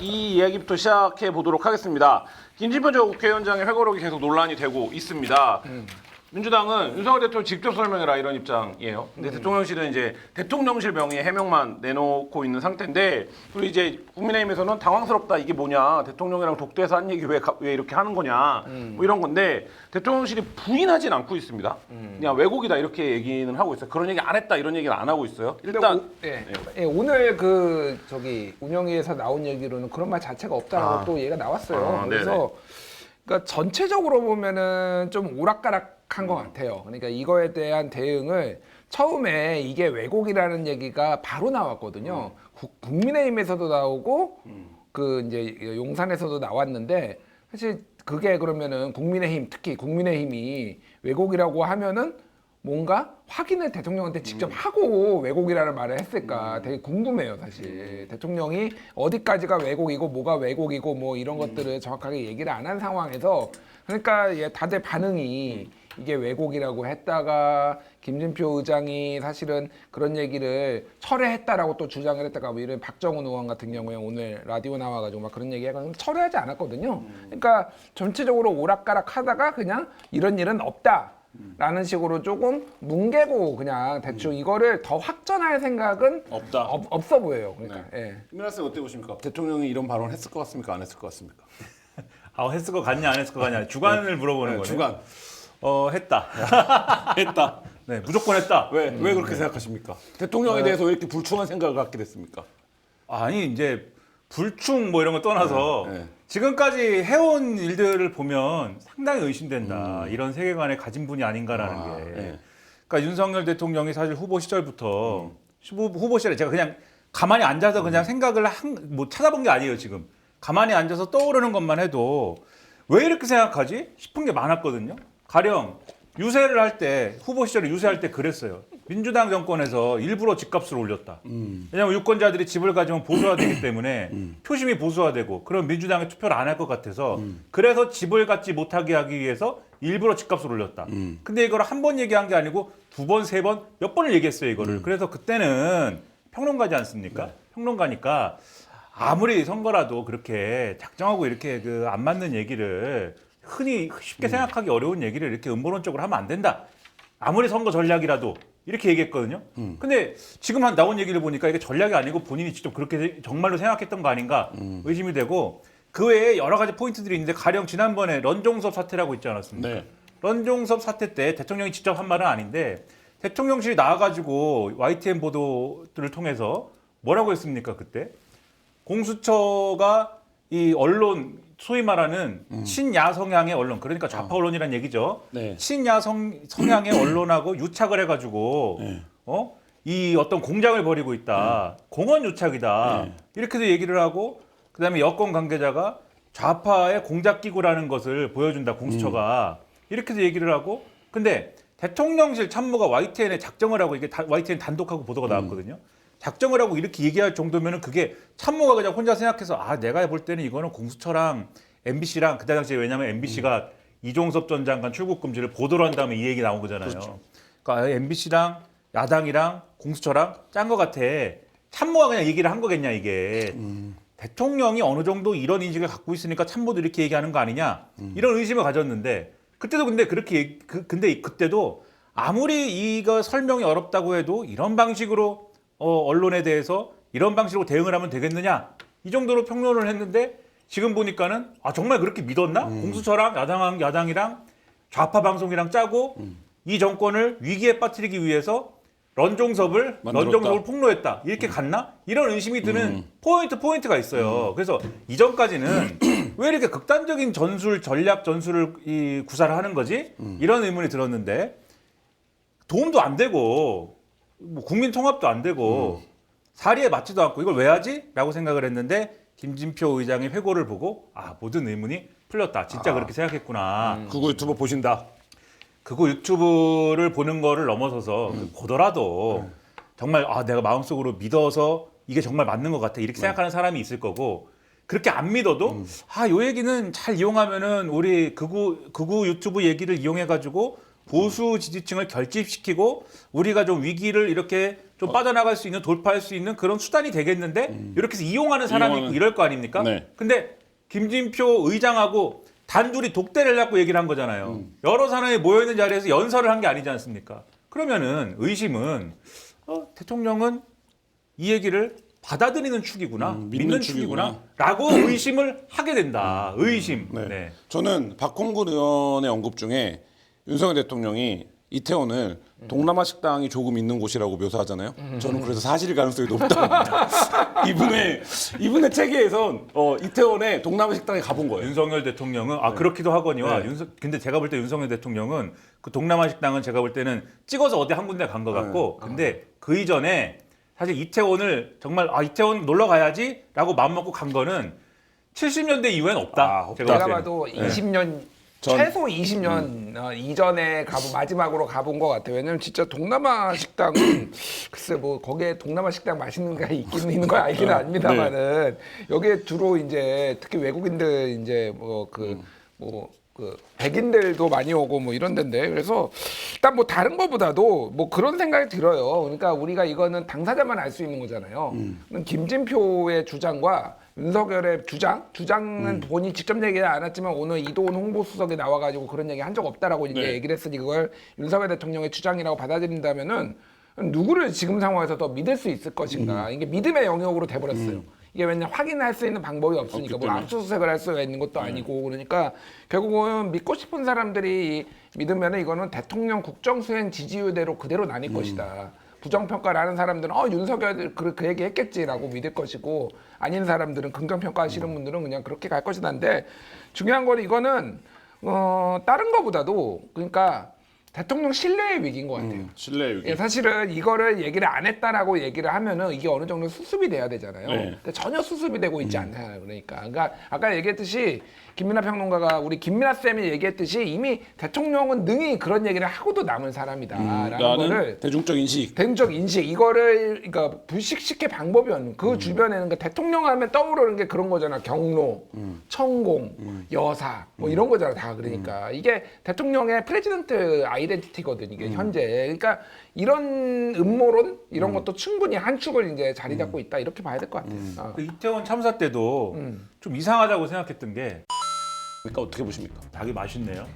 이 이야기부터 시작해 보도록 하겠습니다. 김진표 전 국회의원장의 회고록이 계속 논란이 되고 있습니다. 민주당은 윤석열 대통령 직접 설명해라 이런 입장이에요. 근데 대통령실은 이제 대통령실 명의의 해명만 내놓고 있는 상태인데, 그리고 이제 국민의힘에서는 당황스럽다, 이게 뭐냐, 대통령이랑 독대해서 한 얘기 왜 이렇게 하는 거냐, 뭐 이런 건데 대통령실이 부인하진 않고 있습니다. 그냥 왜곡이다 이렇게 얘기는 하고 있어요. 그런 얘기 안 했다 이런 얘기는 안 하고 있어요. 일단 오늘 그 운영위에서 나온 얘기로는 그런 말 자체가 없다라고 또 얘기가 나왔어요. 그래서 그러니까 전체적으로 보면은 좀 오락가락한 것 같아요. 그러니까 이거에 대한 대응을 처음에 이게 왜곡이라는 얘기가 바로 나왔거든요. 국민의힘에서도 나오고 그 이제 용산에서도 나왔는데, 사실 그게 그러면은 국민의힘, 특히 국민의힘이 왜곡이라고 하면은 뭔가 확인을 대통령한테 직접 하고 왜곡이라는 말을 했을까 되게 궁금해요, 사실. 대통령이 어디까지가 왜곡이고 뭐가 왜곡이고 뭐 이런 것들을 정확하게 얘기를 안 한 상황에서, 그러니까 다들 반응이 이게 왜곡이라고 했다가 김진표 의장이 사실은 그런 얘기를 철회했다라고 또 주장을 했다가, 뭐 이런 박정훈 의원 같은 경우에 오늘 라디오 나와가지고 막 그런 얘기해가지고 철회하지 않았거든요. 그러니까 전체적으로 오락가락 하다가 그냥 이런 일은 없다 라는 식으로 조금 뭉개고 그냥 대충 이거를 더 확전할 생각은 없어 보여요. 그러니까. 김민하 씨 어때 보십니까? 대통령이 이런 발언 했을 것 같습니까? 안 했을 것 같습니까? 했을 것 같냐 안 했을 것 같냐 주관을 물어보는 거네. 주관. 했다. 했다. 네, 무조건 했다. 왜 그렇게 생각하십니까? 대통령에 대해서 왜 이렇게 불충한 생각을 갖게 됐습니까? 아니 이제 불충 뭐 이런 거 떠나서 지금까지 해온 일들을 보면 상당히 의심된다. 이런 세계관에 가진 분이 아닌가라는 게. 그러니까 윤석열 대통령이 사실 후보 시절부터 후보 시절에 제가 그냥 가만히 앉아서 그냥 생각을 뭐 찾아본 게 아니에요. 지금 가만히 앉아서 떠오르는 것만 해도 왜 이렇게 생각하지 싶은 게 많았거든요. 가령 유세를 할 때, 후보 시절에 유세할 때 그랬어요. 민주당 정권에서 일부러 집값을 올렸다. 왜냐하면 유권자들이 집을 가지면 보수화되기 때문에 표심이 보수화되고 그럼 민주당에 투표를 안 할 것 같아서 그래서 집을 갖지 못하게 하기 위해서 일부러 집값을 올렸다. 근데 이걸 한 번 얘기한 게 아니고 두 번, 세 번, 몇 번을 얘기했어요, 이거를. 그래서 그때는 평론가지 않습니까? 평론가니까 아무리 선거라도 그렇게 작정하고 이렇게 안 맞는 얘기를 흔히 쉽게 생각하기 어려운 얘기를 이렇게 음모론적으로 하면 안 된다. 아무리 선거 전략이라도 이렇게 얘기했거든요. 근데 지금 나온 얘기를 보니까 이게 전략이 아니고 본인이 직접 그렇게 정말로 생각했던 거 아닌가 의심이 되고, 그 외에 여러 가지 포인트들이 있는데, 가령 지난번에 런종섭 사태라고 있지 않았습니까? 네. 런종섭 사태 때 대통령이 직접 한 말은 아닌데 대통령실이 나와가지고 YTN 보도들을 통해서 뭐라고 했습니까? 그때 공수처가 이 언론, 소위 말하는 친야 성향의 언론, 그러니까 좌파 언론이란 얘기죠. 친야 성향의 언론하고 유착을 해가지고 이 어떤 공작을 벌이고 있다. 공언 유착이다. 이렇게도 얘기를 하고, 그다음에 여권 관계자가 좌파의 공작기구라는 것을 보여준다, 공수처가. 이렇게도 얘기를 하고, 근데 대통령실 참모가 YTN에 작정을 하고, 이게 YTN 단독하고 보도가 나왔거든요. 작정을 하고 이렇게 얘기할 정도면은 그게 참모가 그냥 혼자 생각해서 내가 볼 때는 이거는 공수처랑 MBC랑, 그때 당시에 왜냐면 MBC가 이종섭 전 장관 출국 금지를 보도를 한 다음에 이 얘기 나온 거잖아요. 그렇죠. 그러니까 MBC랑 야당이랑 공수처랑 짠 거 같아. 참모가 그냥 얘기를 한 거겠냐 이게. 대통령이 어느 정도 이런 인식을 갖고 있으니까 참모도 이렇게 얘기하는 거 아니냐, 이런 의심을 가졌는데, 그때도 근데 그렇게 근데 그때도 아무리 이거 설명이 어렵다고 해도 이런 방식으로 언론에 대해서 이런 방식으로 대응을 하면 되겠느냐, 이 정도로 평론을 했는데, 지금 보니까는 정말 그렇게 믿었나? 공수처랑 야당이랑 좌파 방송이랑 짜고 이 정권을 위기에 빠뜨리기 위해서 런종섭을 폭로했다, 이렇게 갔나? 이런 의심이 드는 포인트가 있어요. 그래서 이전까지는 왜 이렇게 극단적인 전략 전술을 구사를 하는 거지? 이런 의문이 들었는데, 도움도 안 되고 뭐 국민 통합도 안 되고 사리에 맞지도 않고 이걸 왜 하지? 라고 생각을 했는데, 김진표 의장의 회고를 보고 모든 의문이 풀렸다. 진짜 그렇게 생각했구나. 그거 유튜브 보신다. 그거 유튜브를 보는 거를 넘어서서 보더라도 정말 내가 마음속으로 믿어서 이게 정말 맞는 것 같아, 이렇게 생각하는 사람이 있을 거고, 그렇게 안 믿어도 요 얘기는 잘 이용하면은 우리 극우 유튜브 얘기를 이용해 가지고 보수 지지층을 결집시키고 우리가 좀 위기를 이렇게 좀 빠져나갈 수 있는 돌파할 수 있는 그런 수단이 되겠는데 이렇게 해서 이용하는 사람이 있고 이럴 거 아닙니까? 네. 근데 김진표 의장하고 단둘이 독대를 하고 얘기를 한 거잖아요. 여러 사람이 모여있는 자리에서 연설을 한 게 아니지 않습니까? 그러면은 의심은 대통령은 이 얘기를 받아들이는 축이구나, 믿는 축이구나 라고 의심을 하게 된다. 의심. 네. 네. 저는 박홍근 의원의 언급 중에 윤석열 대통령이 이태원을 동남아 식당이 조금 있는 곳이라고 묘사하잖아요. 저는 그래서 사실일 가능성이 높다고 봅니다. 이분의 체계에선 이태원에 동남아 식당에 가본 거예요. 윤석열 대통령은 그렇기도 하거니와 근데 제가 볼 때 윤석열 대통령은 그 동남아 식당은 제가 볼 때는 찍어서 어디 한 군데 간 것 같고 근데 그 이전에 사실 이태원을 정말 이태원 놀러 가야지라고 마음 먹고 간 거는 70년대 이후엔 없다. 없다. 제가 봐도 20년 최소 20년 이전에 마지막으로 가본 것 같아요. 왜냐면 진짜 동남아 식당은 글쎄 뭐 거기에 동남아 식당 맛있는 게 있긴 있는 거 알기는 압니다만은 여기에 주로 이제 특히 외국인들 이제 그 백인들도 많이 오고 뭐 이런 데인데 그래서 일단 뭐 다른 거보다도 뭐 그런 생각이 들어요. 그러니까 우리가 이거는 당사자만 알 수 있는 거잖아요. 김진표의 주장과 윤석열의 주장은 본인이 직접 얘기는 안 했지만 오늘 이도훈 홍보수석이 나와가지고 그런 얘기 한 적 없다라고 이제 얘기를 했으니 그걸 윤석열 대통령의 주장이라고 받아들인다면은 누구를 지금 상황에서 더 믿을 수 있을 것인가 이게 믿음의 영역으로 돼버렸어요. 이게 왜냐 확인할 수 있는 방법이 없으니까 뭐 압수수색을 할 수가 있는 것도 아니고 그러니까 결국은 믿고 싶은 사람들이 믿으면 이거는 대통령 국정수행 지지율대로 그대로 나뉠 것이다. 부정평가를 하는 사람들은 윤석열 그 얘기 했겠지라고 믿을 것이고 아닌 사람들은 긍정평가하시는 분들은 그냥 그렇게 갈 것이다인데 중요한 건 이거는 다른 거보다도 그러니까 대통령 신뢰의 위기인 것 같아요. 신뢰의 위기. 사실은 이거를 얘기를 안 했다라고 얘기를 하면은 이게 어느 정도 수습이 돼야 되잖아요. 근데 전혀 수습이 되고 있지 않잖아요. 그러니까 아까 얘기했듯이 김민하 평론가가 우리 김민하 쌤이 얘기했듯이 이미 대통령은 능히 그런 얘기를 하고도 남은 사람이다라는 거를 대중적 인식. 이거를 그러니까 불식시킬 방법이 없는 그 주변에는 그러니까 대통령 하면 떠오르는 게 그런 거잖아. 경로, 천공, 여사 뭐 이런 거잖아 다 그러니까 이게 대통령의 프레지던트 아이덴티티거든 이게 현재. 그러니까 이런 음모론 이런 것도 충분히 한 축을 이제 자리 잡고 있다 이렇게 봐야 될 것 같아요. 그 이태원 참사 때도 좀 이상하다고 생각했던 게 그러니까 어떻게 보십니까? 닭이 맛있네요.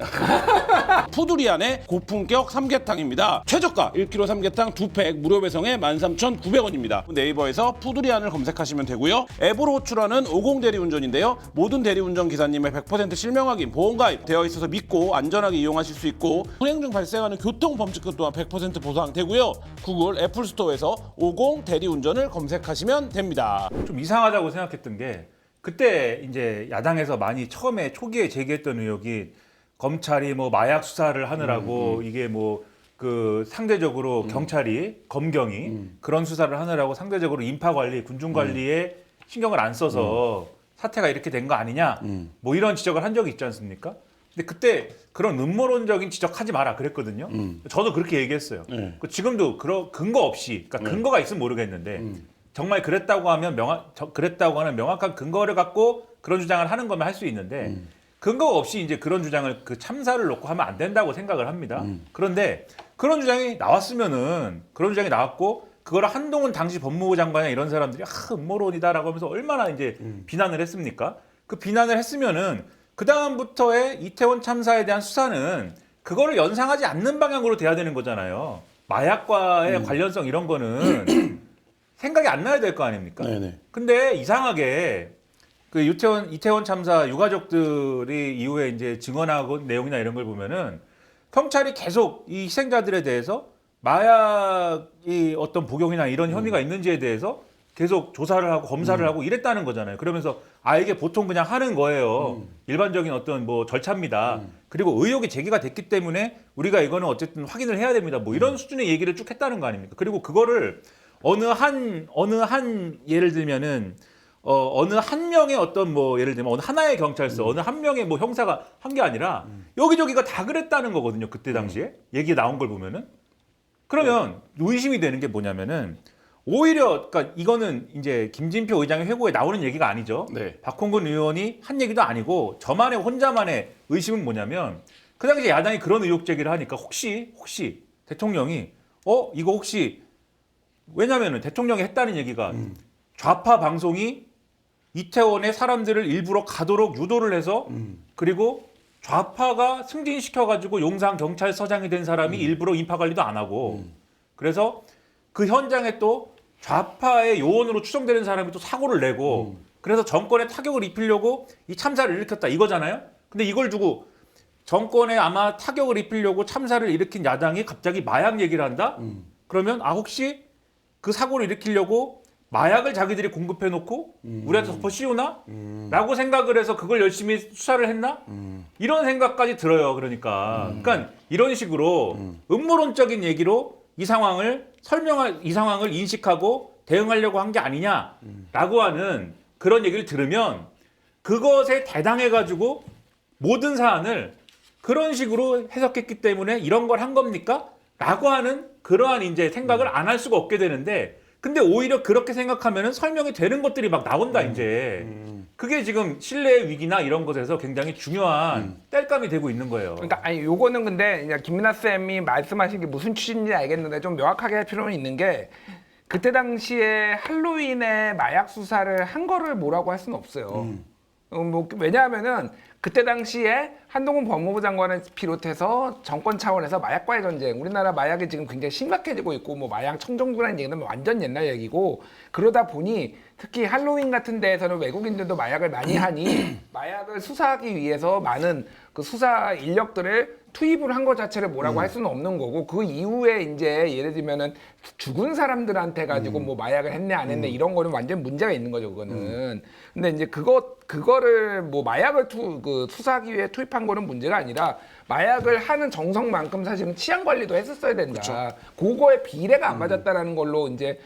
푸두리안의 고품격 삼계탕입니다. 최저가 1kg 삼계탕 2팩 무료 배송에 13,900원입니다. 네이버에서 푸두리안을 검색하시면 되고요. 앱으로 호출하는 50 대리운전인데요. 모든 대리운전 기사님의 100% 실명 확인, 보험가입 되어 있어서 믿고 안전하게 이용하실 수 있고 운행 중 발생하는 교통범칙금 또한 100% 보상되고요. 구글, 애플스토어에서 50 대리운전을 검색하시면 됩니다. 좀 이상하다고 생각했던 게 그때 이제 야당에서 많이 처음에 초기에 제기했던 의혹이 검찰이 뭐 마약 수사를 하느라고 이게 뭐 그 상대적으로 경찰이 검경이 그런 수사를 하느라고 상대적으로 인파 관리, 군중 관리에 신경을 안 써서 사태가 이렇게 된 거 아니냐 뭐 이런 지적을 한 적이 있지 않습니까? 근데 그때 그런 음모론적인 지적하지 마라 그랬거든요. 저도 그렇게 얘기했어요. 지금도 근거 없이, 그러니까 근거가 있으면 모르겠는데 정말 그랬다고 하면 그랬다고 하는 명확한 근거를 갖고 그런 주장을 하는 거면 할 수 있는데 근거가 없이 이제 그런 주장을 그 참사를 놓고 하면 안 된다고 생각을 합니다. 그런데 그런 주장이 나왔으면은 그런 주장이 나왔고 그거를 한동훈 당시 법무부 장관이나 이런 사람들이 음모론이다라고 하면서 얼마나 이제 비난을 했습니까? 그 비난을 했으면은 그 다음부터의 이태원 참사에 대한 수사는 그거를 연상하지 않는 방향으로 돼야 되는 거잖아요. 마약과의 관련성 이런 거는 생각이 안 나야 될 거 아닙니까? 네네. 근데 이상하게 그 이태원 참사 유가족들이 이후에 이제 증언하고 내용이나 이런 걸 보면은 경찰이 계속 이 희생자들에 대해서 마약이 어떤 복용이나 이런 혐의가 있는지에 대해서 계속 조사를 하고 검사를 하고 이랬다는 거잖아요. 그러면서 이게 보통 그냥 하는 거예요. 일반적인 어떤 뭐 절차입니다. 그리고 의혹이 제기가 됐기 때문에 우리가 이거는 어쨌든 확인을 해야 됩니다. 뭐 이런 수준의 얘기를 쭉 했다는 거 아닙니까? 그리고 그거를 어느 한 예를 들면은 어느 한 명의 어떤 뭐 예를 들면 어느 하나의 경찰서 어느 한 명의 뭐 형사가 한 게 아니라 여기저기가 다 그랬다는 거거든요. 그때 당시에 얘기 나온 걸 보면은 그러면 의심이 되는 게 뭐냐면은 오히려 그러니까 이거는 이제 김진표 의장의 회고에 나오는 얘기가 아니죠. 네. 박홍근 의원이 한 얘기도 아니고 저만의 혼자만의 의심은 뭐냐면 그 당시에 야당이 그런 의혹 제기를 하니까 혹시 대통령이 이거 혹시 왜냐면은 대통령이 했다는 얘기가 좌파 방송이 이태원에 사람들을 일부러 가도록 유도를 해서 그리고 좌파가 승진시켜가지고 용산 경찰서장이 된 사람이 일부러 인파 관리도 안 하고 그래서 그 현장에 또 좌파의 요원으로 추정되는 사람이 또 사고를 내고 그래서 정권에 타격을 입히려고 이 참사를 일으켰다 이거잖아요. 근데 이걸 두고 정권에 아마 타격을 입히려고 참사를 일으킨 야당이 갑자기 마약 얘기를 한다? 그러면 혹시 그 사고를 일으키려고 마약을 자기들이 공급해 놓고 우리한테 덮어 씌우나? 라고 생각을 해서 그걸 열심히 수사를 했나? 이런 생각까지 들어요. 그러니까 이런 식으로 음모론적인 얘기로 이 상황을 이 상황을 인식하고 대응하려고 한 게 아니냐라고 하는 그런 얘기를 들으면 그것에 대당해가지고 모든 사안을 그런 식으로 해석했기 때문에 이런 걸 한 겁니까? 라고 하는 그러한 이제 생각을 안 할 수가 없게 되는데 근데 오히려 그렇게 생각하면은 설명이 되는 것들이 막 나온다 이제. 그게 지금 신뢰의 위기나 이런 것에서 굉장히 중요한 땔감이 되고 있는 거예요. 그러니까 아니 요거는 근데 그냥 김민아 쌤이 말씀하신 게 무슨 취지인지 알겠는데 좀 명확하게 할 필요는 있는 게 그때 당시에 할로윈에 마약 수사를 한 거를 뭐라고 할 수는 없어요. 뭐 왜냐하면은 그때 당시에 한동훈 법무부 장관을 비롯해서 정권 차원에서 마약과의 전쟁, 우리나라 마약이 지금 굉장히 심각해지고 있고 뭐 마약 청정부라는 얘기는 완전 옛날 얘기고 그러다 보니 특히 할로윈 같은 데에서는 외국인들도 마약을 많이 하니 마약을 수사하기 위해서 많은 그 수사 인력들을 투입을 한 것 자체를 뭐라고 할 수는 없는 거고 그 이후에 이제 예를 들면은 죽은 사람들한테 가지고 뭐 마약을 했네 안 했네 이런 거는 완전 문제가 있는 거죠 그거는. 근데 이제 그거를 뭐 마약을 수사하기 위해 투입한 거는 문제가 아니라 마약을 하는 정성만큼 사실은 치안 관리도 했었어야 된다. 그쵸. 그거의 비례가 안 맞았다라는 걸로 이제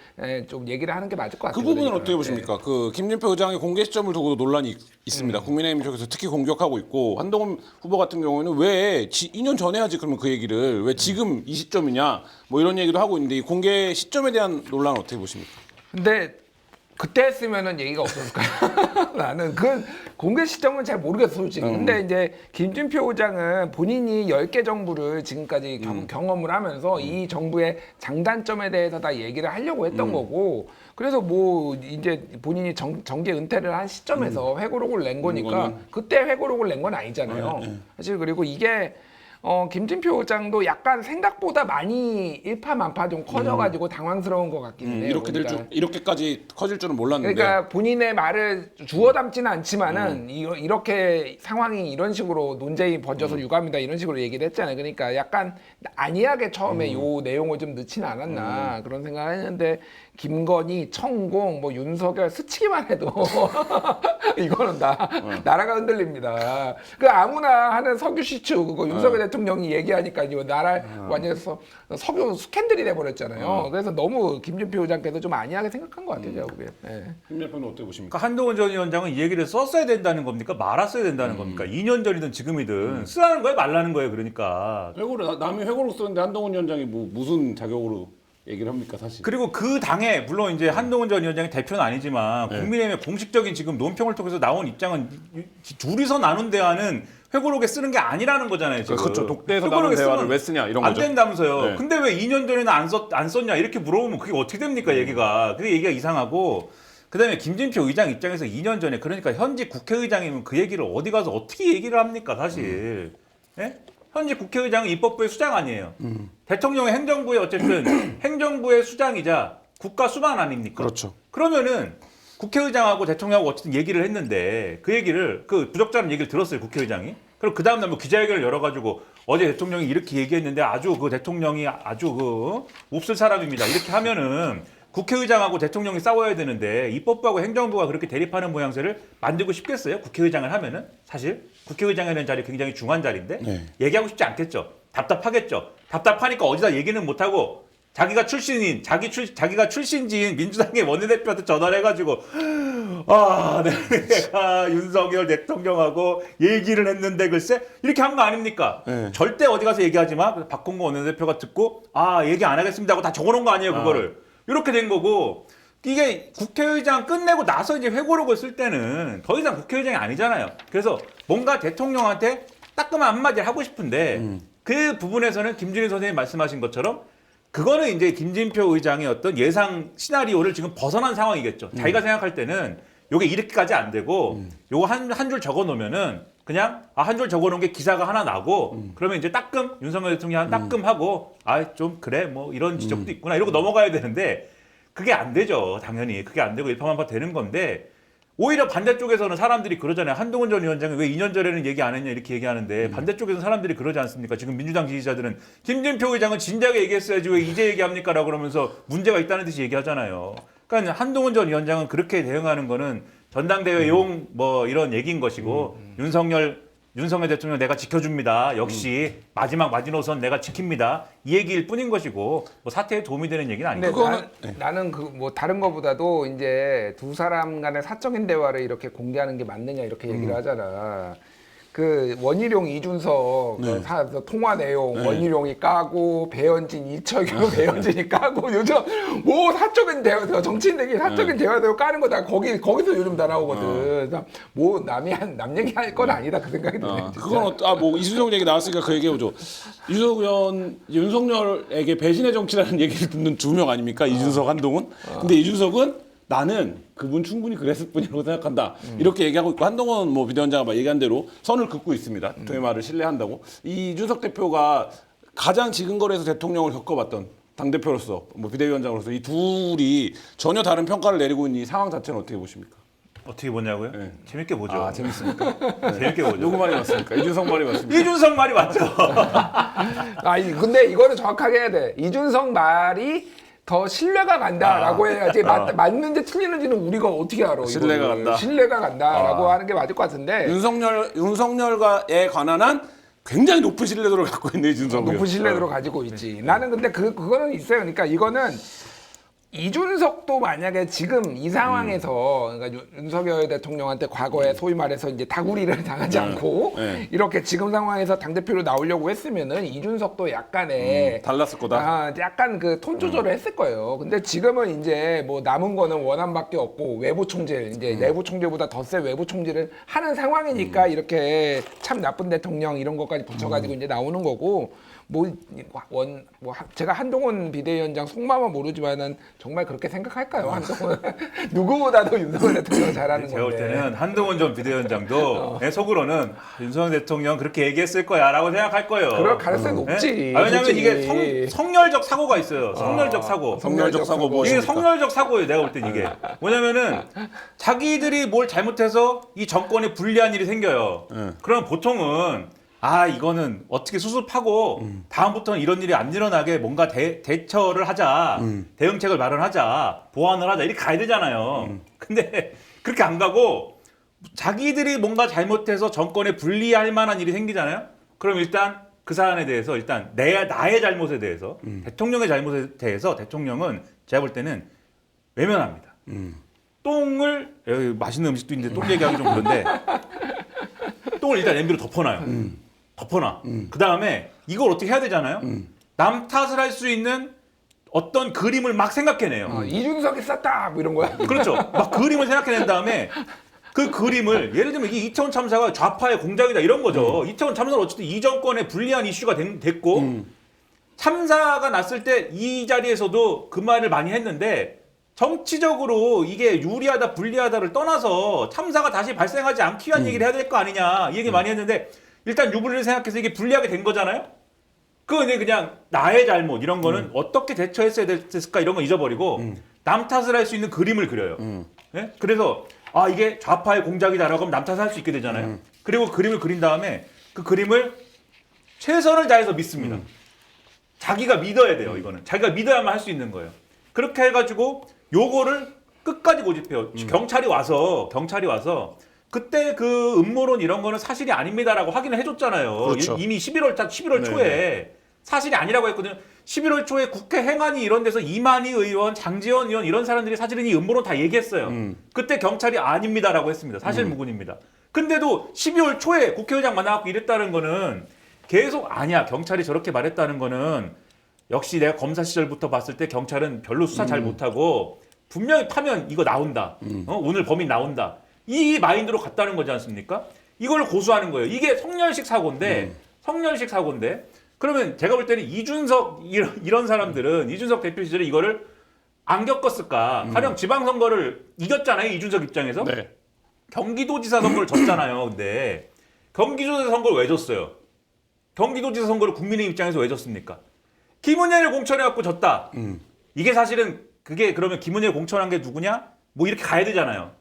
좀 얘기를 하는 게 맞을 것 같아요. 그 부분은 어떻게 보십니까? 그 김진표 의장의 공개 시점을 두고도 논란이 있습니다. 국민의힘 쪽에서 특히 공격하고 있고 한동훈 후보 같은 경우에는 왜 2년 전에 하지 그러면 그 얘기를 왜 지금 이 시점이냐 뭐 이런 얘기도 하고 있는데 이 공개 시점에 대한 논란은 어떻게 보십니까? 근데 그때 했으면은 얘기가 없었을까요? 나는 그 공개 시점은 잘 모르겠어 솔직히. 근데 이제 김진표 의장은 본인이 10개 정부를 지금까지 경험을 하면서 이 정부의 장단점에 대해서 다 얘기를 하려고 했던 거고 그래서 뭐 이제 본인이 정계 은퇴를 한 시점에서 회고록을 낸 거니까 그때 회고록을 낸 건 아니잖아요. 사실 그리고 이게 김진표 의장도 약간 생각보다 많이 일파만파 좀 커져가지고 당황스러운 것 같긴 해요. 이렇게까지 커질 줄은 몰랐는데. 그러니까 본인의 말을 주워 담지는 않지만은 이렇게 상황이 이런 식으로 논쟁이 번져서 유감이다 이런 식으로 얘기를 했잖아요. 그러니까 약간 안이하게 처음에 요 내용을 좀 넣지는 않았나 그런 생각을 했는데 김건희, 천공, 뭐 윤석열 스치기만 해도 이거는 나라가 흔들립니다. 그 아무나 하는 석유 시추 그거 윤석열 대통령이 얘기하니까 이거 나라 완전 석유 스캔들이 돼버렸잖아요. 그래서 너무 김진표 의장께서 좀 안이하게 생각한 것 같아요, 제가 보기엔. 김 대표는 어떻게 보십니까? 그러니까 한동훈 전 위원장은 이 얘기를 썼어야 된다는 겁니까? 말았어야 된다는 겁니까? 2년 전이든 지금이든 쓰라는 거예요, 말라는 거예요, 그러니까. 남이 회고록 쓰는데 한동훈 위원장이 무슨 자격으로 얘기를 합니까 사실. 그리고 그 당에 물론 이제 한동훈 전 위원장이 대표는 아니지만 국민의힘의 공식적인 지금 논평을 통해서 나온 입장은 둘이서 나눈 대화는 회고록에 쓰는 게 아니라는 거잖아요. 지금. 그렇죠. 독대에서 나눈 대화를 왜 쓰냐 이런 안 거죠. 된다면서요. 네. 근데 왜 2년 전에는 안 썼냐 이렇게 물어보면 그게 어떻게 됩니까 얘기가. 그게 얘기가 이상하고 그다음에 김진표 의장 입장에서 2년 전에 그러니까 현직 국회의장이면 그 얘기를 어디 가서 어떻게 얘기를 합니까 사실. 예? 현직 국회의장은 입법부의 수장 아니에요. 대통령의 행정부의 어쨌든 행정부의 수장이자 국가 수반 아닙니까? 그렇죠. 그러면은 국회의장하고 대통령하고 어쨌든 얘기를 했는데 그 얘기를 그 부적절한 얘기를 들었어요 국회의장이. 그리고 그 다음날 뭐 기자회견을 열어가지고 어제 대통령이 이렇게 얘기했는데 아주 그 대통령이 아주 그 몹쓸 사람입니다 이렇게 하면은 국회의장하고 대통령이 싸워야 되는데 입법부하고 행정부가 그렇게 대립하는 모양새를 만들고 싶겠어요? 국회의장을 하면은 사실 국회의장이라는 자리 굉장히 중요한 자리인데 얘기하고 싶지 않겠죠. 답답하겠죠. 답답하니까 어디다 얘기는 못하고 자기가 출신지인 민주당의 원내대표한테 전화를 해가지고 내가 윤석열 대통령하고 얘기를 했는데 글쎄 이렇게 한 거 아닙니까? 절대 어디 가서 얘기하지 마. 그래서 박홍구 원내대표가 듣고 얘기 안 하겠습니다 하고 다 적어놓은 거 아니에요 그거를. 이렇게 된 거고 이게 국회의장 끝내고 나서 이제 회고록을 쓸 때는 더 이상 국회의장이 아니잖아요. 그래서 뭔가 대통령한테 따끔한 한마디를 하고 싶은데 그 부분에서는 김준일 선생님이 말씀하신 것처럼 그거는 이제 김진표 의장의 어떤 예상 시나리오를 지금 벗어난 상황이겠죠. 자기가 생각할 때는 요게 이렇게까지 안 되고 요거 한 줄 적어 놓으면은 그냥 한 줄 적어 놓은 게 기사가 하나 나고 그러면 이제 따끔 윤석열 대통령이 따끔하고 좀 그래 뭐 이런 지적도 있구나 이러고 넘어가야 되는데 그게 안 되죠. 당연히 그게 안 되고 일파만파 되는 건데 오히려 반대쪽에서는 사람들이 그러잖아요. 한동훈 전 위원장이 왜 2년 전에는 얘기 안 했냐 이렇게 얘기하는데 반대쪽에서는 사람들이 그러지 않습니까? 지금 민주당 지지자들은 김진표 의장은 진작에 얘기했어야지 왜 이제 얘기합니까? 라고 그러면서 문제가 있다는 듯이 얘기하잖아요. 그러니까 한동훈 전 위원장은 그렇게 대응하는 거는 전당대회용 뭐 이런 얘기인 것이고 윤석열 대통령 내가 지켜줍니다. 역시 마지막 마지노선 내가 지킵니다. 이 얘기일 뿐인 것이고 뭐 사태에 도움이 되는 얘기는 아니고. 나는 그 뭐 다른 거보다도 이제 두 사람 간의 사적인 대화를 이렇게 공개하는 게 맞느냐 이렇게 얘기를 하잖아. 그 원희룡 이준석 그 통화 내용 원희룡이 까고 배현진 이철규 배현진이 까고 요즘 뭐 사적인 대화 정치인들끼리 사적인 대화도 까는 거다 거기서 요즘 다 나오거든. 그래서 뭐 남 얘기할 건 아니다 그 생각이 드네. 그건 뭐 이준석 얘기 나왔으니까 그 얘기해보죠. 이준석 의원 윤석열에게 배신의 정치라는 얘기를 듣는 두 명 아닙니까? 이준석 한동훈. 근데 이준석은 나는 그분 충분히 그랬을 뿐이라고 생각한다. 이렇게 얘기하고 있고 한동훈 뭐 비대위원장가 막 얘기한 대로 선을 긋고 있습니다. 대통령의 말을 신뢰한다고. 이준석 대표가 가장 지금거래에서 대통령을 겪어봤던 당대표로서 뭐 비대위원장으로서 이 둘이 전혀 다른 평가를 내리고 있는 이 상황 자체는 어떻게 보십니까? 어떻게 보냐고요? 네. 재밌게 보죠. 재밌습니까? 재밌게 보죠. 누구 말이 맞습니까? 이준석 말이 맞습니까? 이준석 말이 맞죠. 근데 이거는 정확하게 해야 돼. 이준석 말이 더 신뢰가 간다라고 해야지 맞는지 틀리는지는 우리가 어떻게 알아? 신뢰가 간다. 신뢰가 간다라고 하는 게 맞을 것 같은데 윤석열에 관한 한 굉장히 높은 신뢰도를 갖고 있는 이준석 높은 신뢰도를 가지고 있지. 나는 근데 그거는 있어요. 그러니까 이거는 이준석도 만약에 지금 이 상황에서 그러니까 윤석열 대통령한테 과거에 소위 말해서 이제 다구리를 당하지 않고 이렇게 지금 상황에서 당대표로 나오려고 했으면은 이준석도 약간의 달랐을 거다. 약간 그 톤 조절을 했을 거예요. 근데 지금은 이제 뭐 남은 거는 원안밖에 없고 외부 총질 이제 내부 총질보다 더 센 외부 총질을 하는 상황이니까 이렇게 참 나쁜 대통령 이런 것까지 붙여가지고 이제 나오는 거고. 제가 한동훈 비대위원장 속마음은 모르지만은 정말 그렇게 생각할까요? 한동훈 누구보다도 윤석열 대통령 잘하는 건데. 제가 볼 때는 한동훈 전 비대위원장도 속으로는 윤석열 대통령 그렇게 얘기했을 거야라고 생각할 거예요. 그럴 가능성이 높지. 왜냐하면 솔직히. 이게 성렬적 사고가 있어요. 성렬적 사고. 성렬적 사고 이게 무엇입니까? 성렬적 사고예요. 내가 볼 땐 이게. 뭐냐면은 자기들이 뭘 잘못해서 이 정권에 불리한 일이 생겨요. 그럼 보통은 이거는 어떻게 수습하고 다음부터는 이런 일이 안 일어나게 뭔가 대처를 하자. 대응책을 마련하자. 보완을 하자. 이렇게 가야 되잖아요. 근데 그렇게 안 가고 자기들이 뭔가 잘못해서 정권에 불리할 만한 일이 생기잖아요. 그럼 일단 그 사안에 대해서 일단 나의 잘못에 대해서 대통령의 잘못에 대해서 대통령은 제가 볼 때는 외면합니다. 똥을 여기 맛있는 음식도 있는데 똥 얘기하기 좀 그런데 똥을 일단 냄비로 덮어놔요. 덮어놔. 그 다음에 이걸 어떻게 해야 되잖아요. 남 탓을 할 수 있는 어떤 그림을 막 생각해내요. 이준석이 썼다 뭐 이런 거야. 그렇죠. 막 그림을 생각해낸 다음에 그 그림을 예를 들면 이 이태원 참사가 좌파의 공작이다 이런 거죠. 이태원 참사는 어쨌든 이 정권에 불리한 이슈가 됐고 참사가 났을 때 이 자리에서도 그 말을 많이 했는데 정치적으로 이게 유리하다 불리하다를 떠나서 참사가 다시 발생하지 않기 위한 얘기를 해야 될 거 아니냐 이 얘기 많이 했는데 일단 유불리를 생각해서 이게 불리하게 된 거잖아요. 그건 그냥 나의 잘못 이런 거는 어떻게 대처했어야 됐을까 이런 건 잊어버리고 남 탓을 할 수 있는 그림을 그려요. 네? 그래서 이게 좌파의 공작이다라고 하면 남 탓을 할 수 있게 되잖아요. 그리고 그림을 그린 다음에 그 그림을 최선을 다해서 믿습니다. 자기가 믿어야 돼요. 이거는 자기가 믿어야만 할 수 있는 거예요. 그렇게 해가지고 요거를 끝까지 고집해요. 경찰이 와서 그때 그 음모론 이런 거는 사실이 아닙니다라고 확인을 해줬잖아요. 그렇죠. 이미 11월 초에 사실이 아니라고 했거든요. 11월 초에 국회 행안위 이런 데서 이만희 의원, 장지원 의원 이런 사람들이 사실은 이 음모론 다 얘기했어요. 그때 경찰이 아닙니다라고 했습니다. 사실 무근입니다. 근데도 12월 초에 국회의장 만나갖고 이랬다는 거는 계속 아니야. 경찰이 저렇게 말했다는 거는 역시 내가 검사 시절부터 봤을 때 경찰은 별로 수사 잘 못하고 분명히 파면 이거 나온다. 오늘 범인 나온다. 이 마인드로 갔다는 거지 않습니까? 이걸 고수하는 거예요. 이게 성렬식 사고인데 성렬식 사고인데 그러면 제가 볼 때는 이준석 이런 사람들은 이준석 대표 시절에 이거를 안 겪었을까? 가령 지방선거를 이겼잖아요. 이준석 입장에서. 네. 경기도지사 선거를 졌잖아요. 근데 경기도지사 선거를 왜 졌어요? 경기도지사 선거를 국민의 입장에서 왜 졌습니까? 김은혜를 공천해갖고 졌다. 이게 사실은 그게 그러면 김은혜를 공천한 게 누구냐? 뭐 이렇게 가야 되잖아요.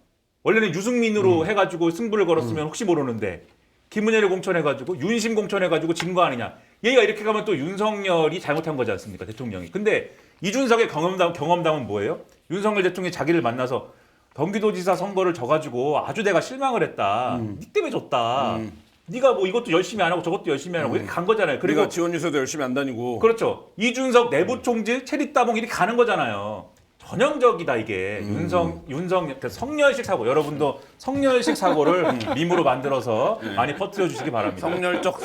원래는 유승민으로 해가지고 승부를 걸었으면 혹시 모르는데 김은혜를 공천해가지고 윤심 공천해가지고 진 거 아니냐? 얘가 이렇게 가면 또 윤석열이 잘못한 거지 않습니까? 대통령이. 근데 이준석의 경험담은 뭐예요? 윤석열 대통령이 자기를 만나서 경기도지사 선거를 져가지고 아주 내가 실망을 했다. 니 때문에 졌다. 네가 뭐 이것도 열심히 안 하고 저것도 열심히 안 하고 이렇게 간 거잖아요. 그리고 우리가 지원 유세도 열심히 안 다니고. 그렇죠. 이준석 내부 총질 체리따봉 이렇게 가는 거잖아요. 전형적이다 이게 윤석 성렬식 사고 여러분도 성렬식 사고를 밈으로 만들어서 많이 퍼뜨려 주시기 바랍니다. 성렬적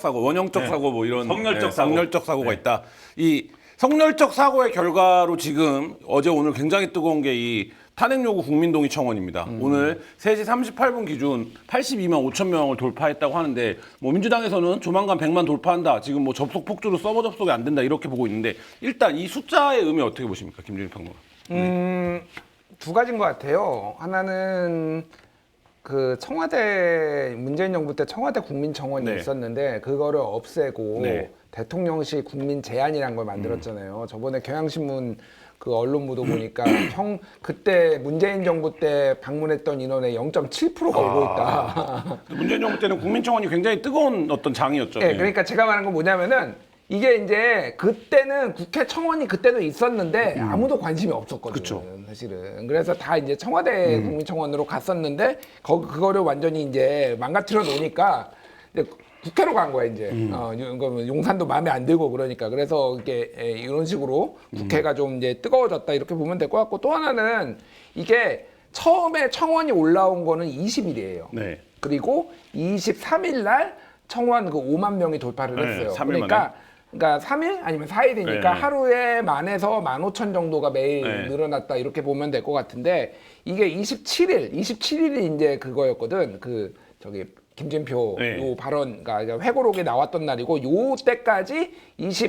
사고, 원형적 사고 뭐 이런 성렬적 사고. 성렬적 사고가 있다. 이 성렬적 사고의 결과로 지금 어제 오늘 굉장히 뜨거운 게 이 탄핵 요구 국민동의 청원입니다. 오늘 3시 38분 기준 82만 5천 명을 돌파했다고 하는데 뭐 민주당에서는 조만간 100만 돌파한다. 지금 뭐 접속 폭주로 서버 접속이 안 된다 이렇게 보고 있는데 일단 이 숫자의 의미 어떻게 보십니까, 김준일 평론가? 두 가지인 것 같아요. 하나는 그 청와대 문재인 정부 때 청와대 국민청원이 네. 있었는데 그거를 없애고 네. 대통령실 국민 제안이라는 걸 만들었잖아요. 저번에 경향신문 그 언론 보도 보니까 그때 문재인 정부 때 방문했던 인원의 0.7%가 오고 있다. 문재인 정부 때는 국민청원이 굉장히 뜨거운 어떤 장이었죠. 네, 그러니까 제가 말한 건 뭐냐면은 이게 이제 그때는 국회 청원이 그때도 있었는데 아무도 관심이 없었거든요. 그쵸. 사실은. 그래서 다 이제 청와대 국민청원으로 갔었는데 그거를 완전히 이제 망가뜨려 놓으니까 이제 국회로 간 거야 이제. 용산도 마음에 안 들고 그러니까 그래서 이게 이런 식으로 국회가 좀 이제 뜨거워졌다 이렇게 보면 될 것 같고 또 하나는 이게 처음에 청원이 올라온 거는 20일이에요. 네. 그리고 23일 날 청원 그 5만 명이 돌파를 네, 했어요. 3일 그러니까 3일 아니면 4일이니까 네. 하루에 만에서 15,000 정도가 매일 네. 늘어났다 이렇게 보면 될 것 같은데 이게 27일이 이제 그거였거든. 그 저기 김진표 네. 요 발언, 그러니까 회고록에 나왔던 날이고 요 때까지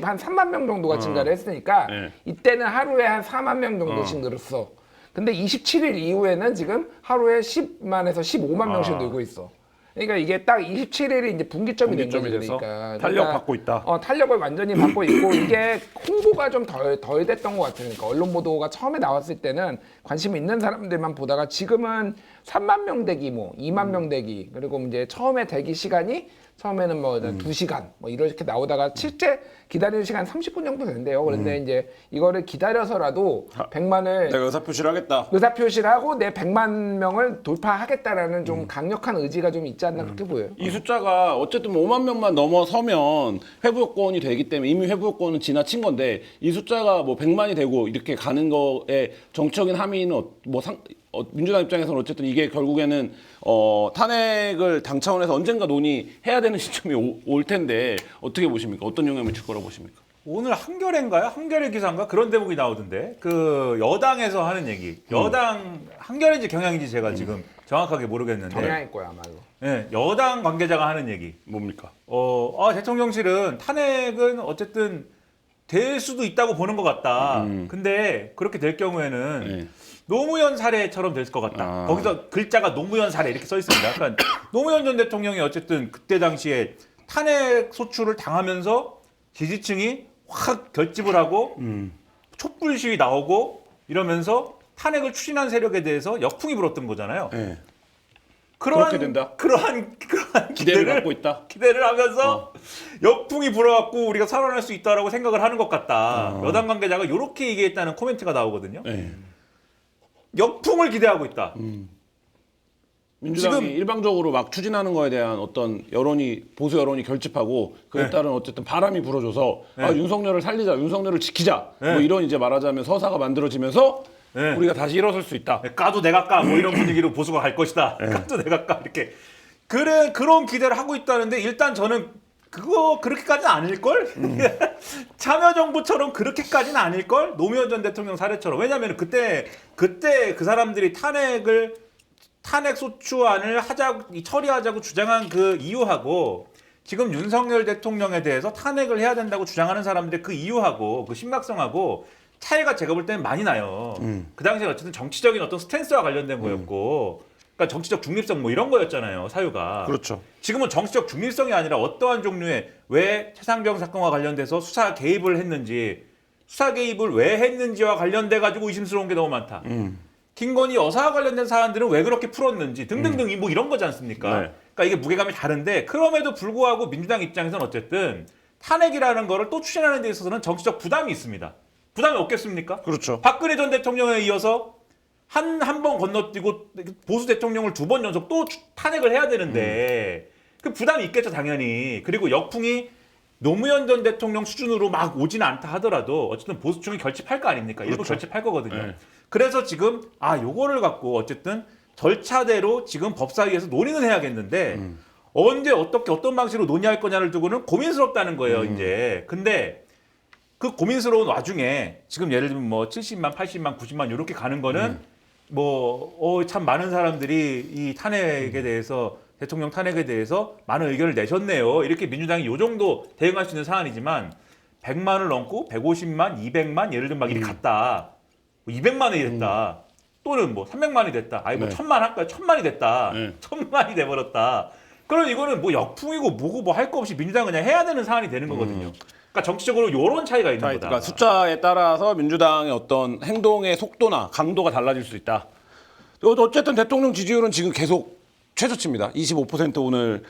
한 3만 명 정도가 증가를 했으니까 네. 이때는 하루에 한 4만 명 정도씩 늘었어. 근데 27일 이후에는 지금 하루에 10만에서 15만 명씩 늘고 있어. 그러니까 이게 딱 27일이 이제 분기점이 된 거지. 돼서 그러니까 탄력 받고 있다. 탄력을 완전히 받고 있고 이게 홍보가 좀 덜 됐던 것 같아요. 그러니까 언론 보도가 처음에 나왔을 때는 관심 있는 사람들만 보다가 지금은 3만 명 대기, 뭐 2만 명 대기, 그리고 이제 처음에 대기 시간이 처음에는 뭐 2시간 뭐 이렇게 나오다가 실제 기다리는 시간 30분 정도 된대요. 그런데 이제 이거를 기다려서라도 100만을 내가 의사표시를 하겠다. 의사표시를 하고 내 100만 명을 돌파하겠다라는 좀 강력한 의지가 좀 있지 않나 그렇게 보여요. 이 숫자가 어쨌든 뭐 5만 명만 넘어서면 회부 요건이 되기 때문에 이미 회부 요건은 지나친 건데 이 숫자가 뭐 100만이 되고 이렇게 가는 거에 정적인 함의는 민주당 입장에서는 어쨌든 이게 결국에는 탄핵을 당 차원에서 언젠가 논의해야 되는 시점이 올 텐데 어떻게 보십니까? 어떤 영향을 미칠 거라고 보십니까? 오늘 한겨레인가요? 한겨레 기사인가? 그런 대목이 나오던데. 그 여당에서 하는 얘기. 여당 한겨레인지 경향인지 제가 지금 정확하게 모르겠는데. 경향일 거야 아마도. 네, 여당 관계자가 하는 얘기. 뭡니까? 대통령실은 탄핵은 어쨌든 될 수도 있다고 보는 것 같다. 근데 그렇게 될 경우에는 네. 노무현 사례처럼 될 것 같다. 거기서 글자가 노무현 사례 이렇게 써 있습니다. 약간 노무현 전 대통령이 어쨌든 그때 당시에 탄핵 소추를 당하면서 지지층이 확 결집을 하고 촛불 시위 나오고 이러면서 탄핵을 추진한 세력에 대해서 역풍이 불었던 거잖아요. 네. 그러한 그렇게 된다? 그러한 기대를 갖고 있다. 기대를 하면서 역풍이 불어갖고 우리가 살아날 수 있다라고 생각을 하는 것 같다. 여당 관계자가 이렇게 얘기했다는 코멘트가 나오거든요. 네. 역풍을 기대하고 있다. 민주당이 지금- 일방적으로 막 추진하는 거에 대한 어떤 보수 여론이 결집하고 그에 네. 따른 어쨌든 바람이 불어줘서 네. 윤석열을 살리자, 윤석열을 지키자, 네. 뭐 이런 이제 말하자면 서사가 만들어지면서 네. 우리가 다시 일어설 수 있다. 까도 내가 까 뭐 이런 분위기로 보수가 갈 것이다. 까도 내가 까 이렇게 그런 기대를 하고 있다는데 일단 저는 그렇게까지는 아닐걸? 참여정부처럼 그렇게까지는 아닐걸? 노무현 전 대통령 사례처럼. 왜냐하면 그때 그 사람들이 탄핵을 탄핵 소추안을 처리하자고 주장한 그 이유하고 지금 윤석열 대통령에 대해서 탄핵을 해야 된다고 주장하는 사람들의 그 이유하고 그 심각성하고 차이가 제가 볼 때는 많이 나요. 그 당시에 어쨌든 정치적인 어떤 스탠스와 관련된 거였고, 그러니까 정치적 중립성 뭐 이런 거였잖아요, 사유가. 그렇죠. 지금은 정치적 중립성이 아니라 어떠한 종류의 왜 최상병 사건과 관련돼서 수사 개입을 했는지, 수사 개입을 왜 했는지와 관련돼 가지고 의심스러운 게 너무 많다. 김건희 여사와 관련된 사안들은 왜 그렇게 풀었는지 등등등 뭐 이런 거지 않습니까? 네. 그러니까 이게 무게감이 다른데 그럼에도 불구하고 민주당 입장에서는 어쨌든 탄핵이라는 거를 또 추진하는 데 있어서는 정치적 부담이 있습니다. 부담이 없겠습니까? 그렇죠. 박근혜 전 대통령에 이어서 한 번 건너뛰고 보수 대통령을 2번 연속 또 탄핵을 해야 되는데 그 부담이 있겠죠, 당연히. 그리고 역풍이 노무현 전 대통령 수준으로 막 오지는 않다 하더라도 어쨌든 보수층이 결집할 거 아닙니까? 일부 그렇죠. 결집할 거거든요. 네. 그래서 지금 요거를 갖고 어쨌든 절차대로 지금 법사위에서 논의는 해야겠는데 언제 어떻게 어떤 방식으로 논의할 거냐를 두고는 고민스럽다는 거예요, 이제. 근데 그 고민스러운 와중에 지금 예를 들면 뭐 70만, 80만, 90만 이렇게 가는 거는 참 많은 사람들이 이 탄핵에 대해서 대통령 탄핵에 대해서 많은 의견을 내셨네요. 이렇게 민주당이 요 정도 대응할 수 있는 사안이지만 100만을 넘고 150만, 200만 예를 들면 막 이렇게 갔다. 뭐 200만이 됐다. 또는 뭐 300만이 됐다. 아니 뭐 네. 1000만 할까요? 1000만이 됐다. 네. 1000만이 돼버렸다. 그럼 이거는 뭐 역풍이고 뭐고 뭐 할 거 없이 민주당은 그냥 해야 되는 사안이 되는 거거든요. 그러니까 정치적으로 이런 차이가 있는 거다. 그러니까 숫자에 따라서 민주당의 어떤 행동의 속도나 강도가 달라질 수 있다. 어쨌든 대통령 지지율은 지금 계속 최저치입니다. 25% 오늘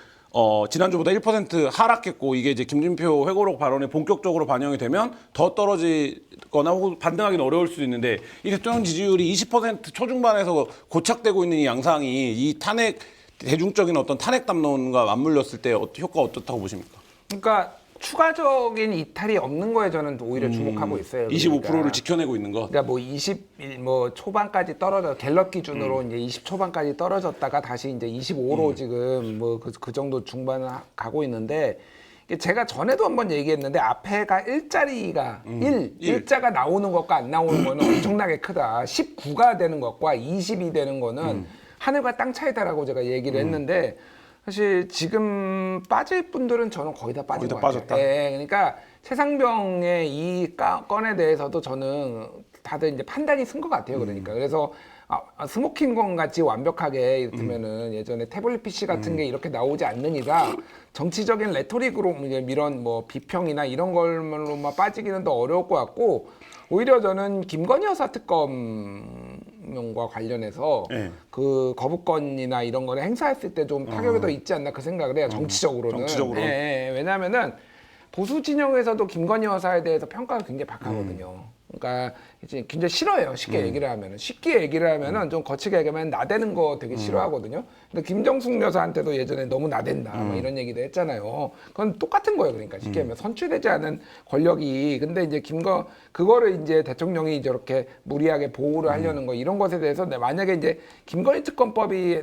지난주보다 1% 하락했고 이게 이제 김진표 회고록 발언에 본격적으로 반영이 되면 더 떨어지거나 혹은 반등하기는 어려울 수도 있는데 이 대통령 지지율이 20% 초중반에서 고착되고 있는 이 양상이 이 탄핵 대중적인 어떤 탄핵 담론과 맞물렸을 때 효과가 어떻다고 보십니까? 그러니까 추가적인 이탈이 없는 거에 저는 오히려 주목하고 있어요. 25%를 지켜내고 있는 거. 그러니까 뭐 20 뭐 초반까지 떨어져 갤럽 기준으로 이제 20 초반까지 떨어졌다가 다시 이제 25로 지금 뭐 그 정도 중반을 가고 있는데 이게 제가 전에도 한번 얘기했는데 앞에가 일자리가 일자가 나오는 것과 안 나오는 거는 엄청나게 크다. 19가 되는 것과 20이 되는 거는 하늘과 땅 차이다라고 제가 얘기를 했는데 사실 지금 빠질 분들은 저는 거의 다 빠진 거의 것 다 같아요. 빠졌다. 예, 그러니까 최상병의 이 건에 대해서도 저는 다들 이제 판단이 쓴 것 같아요. 그러니까 그래서 스모킹건 같이 완벽하게 이를테면은 예전에 태블릿 PC 같은 게 이렇게 나오지 않는 이상 정치적인 레토릭으로 이런 뭐 비평이나 이런 걸로만 빠지기는 더 어려울 것 같고 오히려 저는 김건희 여사 특검과 관련해서 네. 그 거부권이나 이런 거를 행사했을 때 좀 타격이 더 있지 않나 그 생각을 해요. 정치적으로는. 정치적으로. 예, 왜냐하면은 보수 진영에서도 김건희 여사에 대해서 평가가 굉장히 박하거든요. 그러니까 이제 굉장히 싫어해요. 쉽게 얘기를 하면은 좀 거치게 얘기하면 나대는 거 되게 싫어하거든요. 근데 김정숙 여사한테도 예전에 너무 나댄다 뭐 이런 얘기도 했잖아요. 그건 똑같은 거예요. 그러니까 쉽게 하면 선출되지 않은 권력이 근데 이제 그거를 이제 대통령이 저렇게 무리하게 보호를 하려는 거 이런 것에 대해서 만약에 이제 김건희 특검법이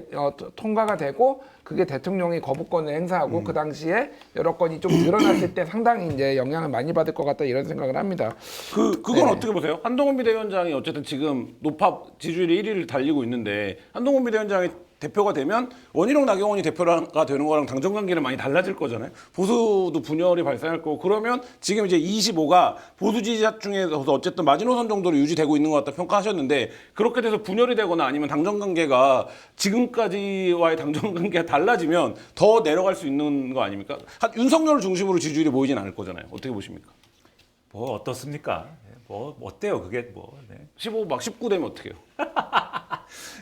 통과가 되고 그게 대통령이 거부권을 행사하고 그 당시에 여러 건이 좀 드러났을 때 상당히 이제 영향을 많이 받을 것 같다 이런 생각을 합니다. 그건 어떻게 보세요? 한동훈 비대위원장이 어쨌든 지금 노팝 지지율이 1위를 달리고 있는데 한동훈 비대위원장이 대표가 되면 원희룡 나경원이 대표가 되는 거랑 당정 관계는 많이 달라질 거잖아요. 보수도 분열이 발생할 거고 그러면 지금 이제 25가 보수 지지자 중에서 어쨌든 마지노선 정도로 유지되고 있는 것 같다 평가하셨는데 그렇게 돼서 분열이 되거나 아니면 당정 관계가 지금까지와의 당정 관계가 달라지면 더 내려갈 수 있는 거 아닙니까? 윤석열 중심으로 지지율이 모이진 않을 거잖아요. 어떻게 보십니까? 뭐 어떻습니까? 뭐 어때요? 그게 뭐. 네. 15 막 19 되면 어떻게 해요?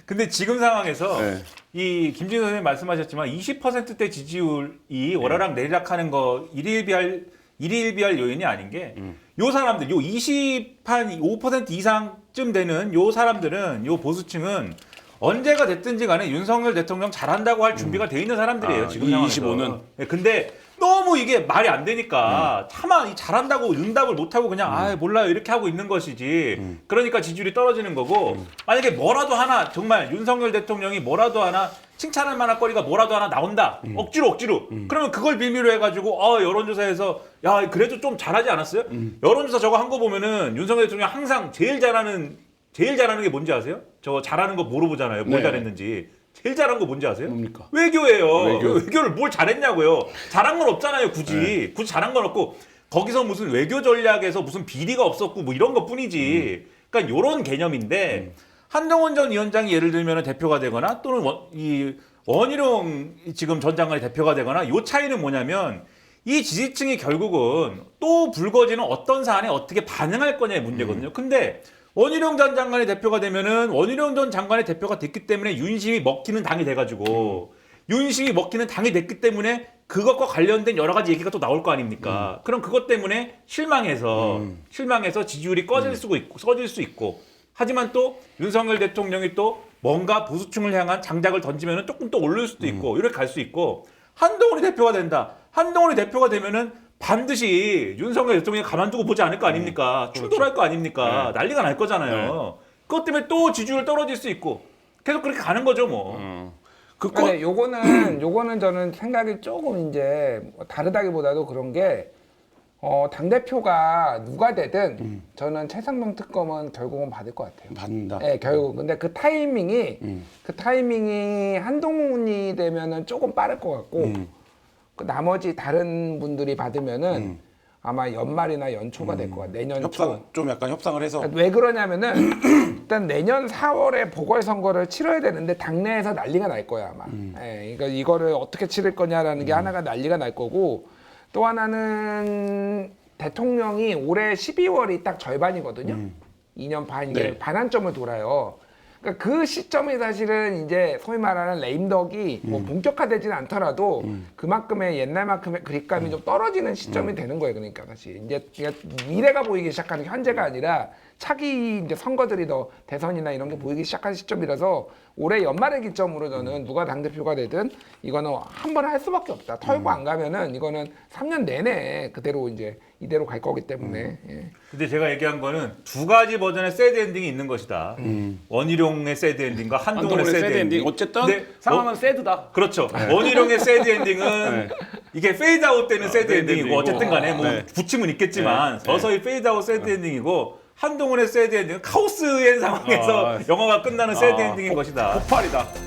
근데 지금 상황에서 네. 이 김진우 선생님 말씀하셨지만 20%대 지지율이 오르락 내리락하는 거 일희일비할 요인이 아닌 게 요 사람들 요 25% 이상쯤 되는 요 사람들은 요 보수층은 언제가 됐든지 간에 윤석열 대통령 잘한다고 할 준비가 돼 있는 사람들이에요. 지금 이 상황에서. 25는? 네, 근데 너무 이게 말이 안 되니까 차마 이 잘한다고 응답을 못하고 그냥 몰라요 이렇게 하고 있는 것이지 그러니까 지지율이 떨어지는 거고 만약에 뭐라도 하나 정말 윤석열 대통령이 뭐라도 하나 칭찬할 만한 거리가 뭐라도 하나 나온다 억지로 그러면 그걸 빌미로 해가지고 여론조사에서 야 그래도 좀 잘하지 않았어요? 여론조사 저거 한 거 보면은 윤석열 대통령 항상 제일 잘하는 게 뭔지 아세요? 저거 잘하는 거 물어보잖아요. 뭘 네. 잘했는지 제일 잘한 거 뭔지 아세요? 뭡니까? 외교예요. 외교. 외교를 뭘 잘했냐고요. 잘한 건 없잖아요, 굳이. 굳이 잘한 건 없고 거기서 무슨 외교 전략에서 무슨 비리가 없었고 뭐 이런 것 뿐이지. 그러니까 이런 개념인데 한동훈 전 위원장이 예를 들면 대표가 되거나 또는 원희룡 지금 전 장관이 대표가 되거나 요 차이는 뭐냐면 이 지지층이 결국은 또 불거지는 어떤 사안에 어떻게 반응할 거냐의 문제거든요. 근데 원희룡 전 장관이 대표가 되면은 원희룡 전 장관이 대표가 됐기 때문에 윤심이 먹히는 당이 돼가지고 윤심이 먹히는 당이 됐기 때문에 그것과 관련된 여러 가지 얘기가 또 나올 거 아닙니까? 그럼 그것 때문에 실망해서 지지율이 써질 수 있고 하지만 또 윤석열 대통령이 또 뭔가 보수층을 향한 장작을 던지면은 조금 또 오를 수도 있고 이렇게 갈 수 있고 한동훈이 대표가 된다. 한동훈이 대표가 되면은 반드시 윤석열 대통령이 가만두고 보지 않을 거 아닙니까? 충돌할 거 아닙니까? 난리가 날 거잖아요. 그것 때문에 또 지지율 떨어질 수 있고 계속 그렇게 가는 거죠, 뭐. 근데 요거는 저는 생각이 조금 이제 다르다기보다도 그런 게 당 대표가 누가 되든 저는 최상병 특검은 결국은 받을 것 같아요. 받는다. 네, 결국 근데 그 타이밍이 한동훈이 되면은 조금 빠를 것 같고 그 나머지 다른 분들이 받으면은 아마 연말이나 연초가 될 것 같아요. 내년 초. 좀 약간 협상을 해서 왜 그러냐면은 일단 내년 4월에 보궐선거를 치러야 되는데 당내에서 난리가 날 거야 아마. 예, 그러니까 이거를 어떻게 치를 거냐라는 게 하나가 난리가 날 거고 또 하나는 대통령이 올해 12월이 딱 절반이거든요. 2년 반 이게 네. 반환점을 돌아요. 그러니까 그 시점이 사실은 이제 소위 말하는 레임덕이 뭐 본격화되지는 않더라도 그만큼의 옛날만큼의 그립감이 좀 떨어지는 시점이 되는 거예요. 그러니까 사실 이제 미래가 보이기 시작하는 게 현재가 아니라 차기 이제 선거들이 더 대선이나 이런 게 보이기 시작한 시점이라서 올해 연말의 기점으로 저는 누가 당대표가 되든 이거는 한 번 할 수밖에 없다. 털고 안 가면은 이거는 3년 내내 그대로 이제 이대로 갈 거기 때문에. 예. 근데 제가 얘기한 거는 두 가지 버전의 새드 엔딩이 있는 것이다. 원희룡의 새드 엔딩과 한동훈의 새드 엔딩. 어쨌든 근데 상황은 새드다. 그렇죠. 원희룡의 새드 엔딩은 이게 페이드 아웃 되는 새드 새드 엔딩이고 엔딩이고. 어쨌든 간에 뭐 부침은 있겠지만 서서히 페이드 아웃 새드 엔딩이고 한동훈의 새드 엔딩은 카오스의 상황에서 영화가 끝나는 새드 엔딩인 것이다. 폭발이다.